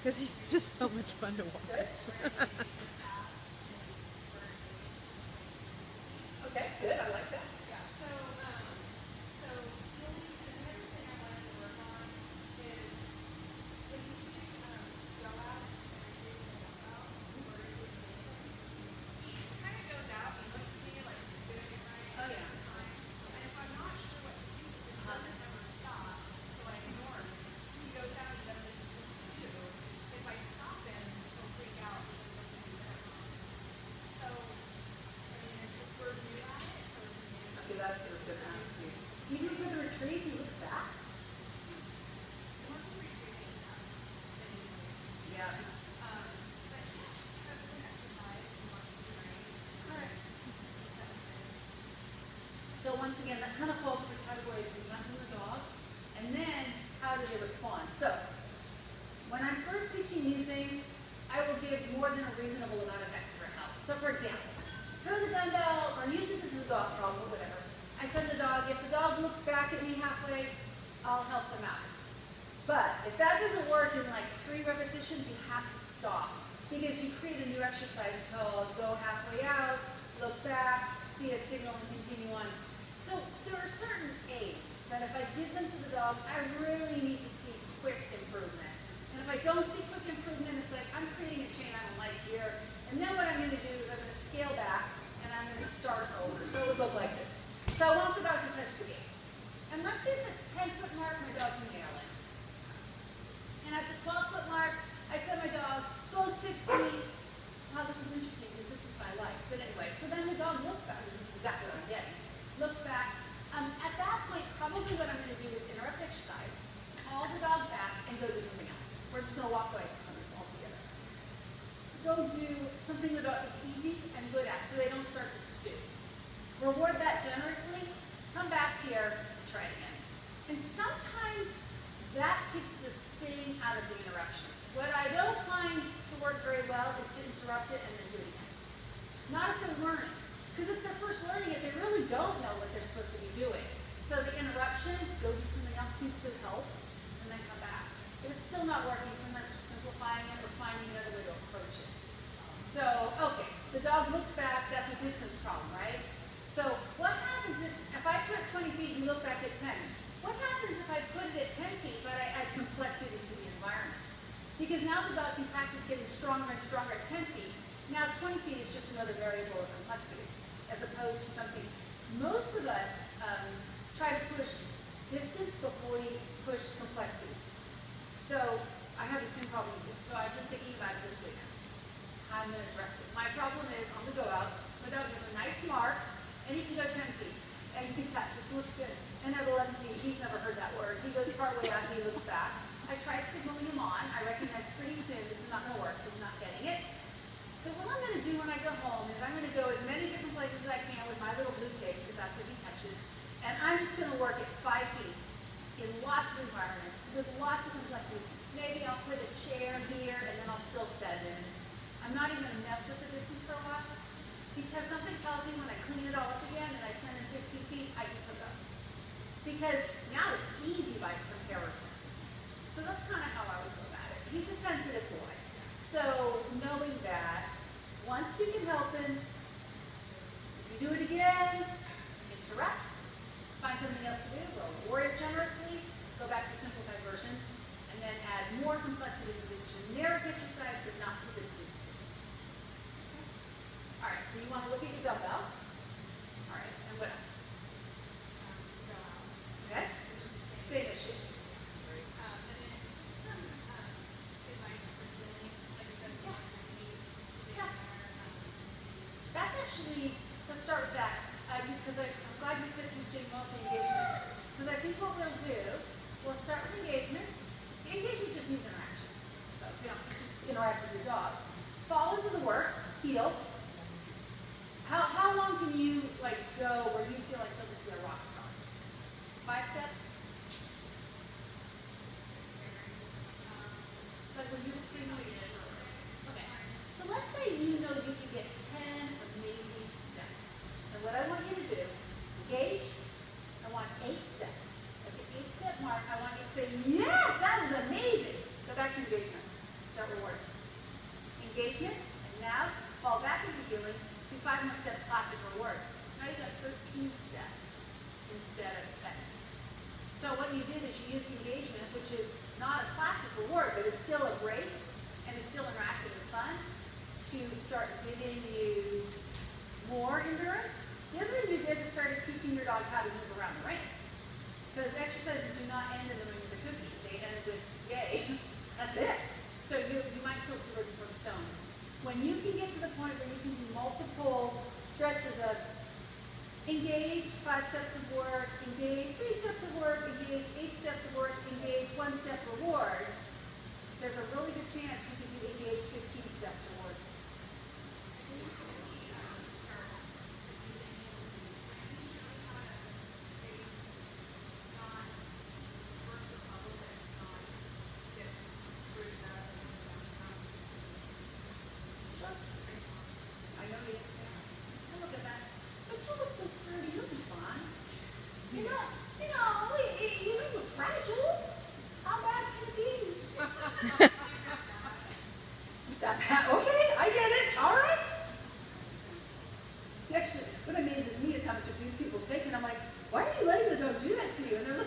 because he's just so much fun to watch. Okay, good. I like that. Yeah. So really, another thing I wanted to work on is when you do go out and you're using a dumbbell or you're doing anything, he kind of goes out and looks at me like he's doing it right. Oh, yeah. And if I'm not sure what to do because he doesn't ever stop, so I ignore him. He goes out and does what he's supposed to do. If I stop him, he'll freak out because something is wrong. So, I mean, we're new at it, so it's new. Okay, that's what I was going to ask you. Even for the retreat, he looks back? He wasn't retrieving enough than he's doing. Yeah. But yeah, because of an exercise, he wants to train. Alright. That's it. So once again, that kind of falls under the category of presenting the dog, and then how do they respond? So when I'm first teaching new things, I will give more than a reasonable amount of extra help. So for example, throw the dumbbell, or usually this is a dog problem, or whatever. I send the dog, if the dog looks back at me halfway, I'll help them out. But if that doesn't work in like 3 repetitions, you have to stop. Because you create a new exercise called go halfway out, look back, see a signal, and continue on. So there are certain aids that if I give them to the dog, I really need to see quick improvement. And if I don't see quick improvement, it's like I'm creating a chain I don't like here. And then what I'm going to do is I'm going to scale back and I'm going to start over. So it would look like this. So I want the dog to touch the gate. And let's say at the 10-foot mark, my dog can nail it. And at the 12-foot mark, I said my dog, go 6 feet. Wow, this is interesting because this is my life. But anyway, so then the dog looks back. This is exactly what I'm getting. Looks back. At that point, probably what I'm going to do is interrupt exercise, call the dog back, and go do something else. We're just going to walk away from this altogether. Go do something the dog is easy and good at so they don't start to stew. Reward that generously, come back here, and try it again. And sometimes that takes the sting out of the interruption. What I don't find to work very well is to interrupt it and then do it again. Not if they're learning. Because if they're first learning it, they really don't know what they're supposed to be doing. So the interruption, go do something else, seems to help, and then come back. If it's still not working, sometimes just simplifying it or finding another way to approach it. So, okay, the dog looks back, that's a distance problem, right? So what happens if I put 20 feet and you look back at 10? What happens if I put it at 10 feet but I add complexity to the environment? Because now the dog can practice getting stronger and stronger at 10 feet. Now 20 feet is just another variable of complexity, as opposed to something. Most of us try to push distance before we push complexity. So I have the same problem with you. So I've been thinking about it this way now. I'm going to address it. My problem is on the go out, my dog has a nice mark, and he can go 10 feet. And you can touch. This looks good. And at 11 feet, he's never heard that word. He goes part way out, he looks back. I tried signaling him on. I recognize pretty soon this is not going to work. He's not getting it. So what I'm going to do when I go home is I'm going to go as many different places as I can with my little blue tape, because that's what he touches. And I'm just going to work at 5 feet in lots of environments with lots of complexity. Maybe I'll put a chair here and then I'll still 7. I'm not even going to mess with the distance for a while, because something tells me when I clean it all up again and I send him 15 feet, I can hook up. Because now it's easy by comparison. So that's kind of how I would go about it. He's a sensitive boy. So knowing that, once you can help him, if you do it again, interrupt, find something else to do, reward it generously, go back to the simplified version, and then add more complexity to the generic exercise, but not to the distance. All right, so you want to look at your dumbbell. All right, and what else? Go out. Okay? Same issue. And then some advice for dealing, like I said, with the That's actually, let's start with that. Because I'm glad you said he's doing multi-engagement. Because I think what we'll do, we'll start with engagement. The engagement just means interaction. So, just interact with your dog. Fall into the work, heel. How long can you go where you feel like he'll just be a rock star? 5 steps? Like when you were singing it. Okay. So let's say you know you can get 10 amazing steps. And what I want you to do, engage, I want 8 steps. At the 8-step mark, I want you to say, yes, that is amazing. Go back to engagement. Go Start rewarding. Engagement, and now fall back into healing. Do 5 more steps, classic reward. Now you got 13 steps instead of 10. So what you did is you used engagement, which is not a classic reward, but it's still a break, and it's still interactive and fun, to start giving you more endurance. The other thing you did is started teaching your dog how to move around the ring. Because exercises do not end in the ring with a cookie. They end with yay. That's it. So you might kill 2 birds with 1 stone. When you can get to the point where you can do multiple stretches of engage, 5 steps of work, engage, 3 steps of work, engage, 8 steps of work, engage, 1 step reward, there's a really good chance you can do engage 15 steps reward. I know you look at that. But you look so sturdy, you'll be fine. You look fragile. How bad can it be? That bad? Okay, I get it. All right. Actually, what amazes me is how much abuse people take, and I'm like, why are you letting the dog do that to you? And they're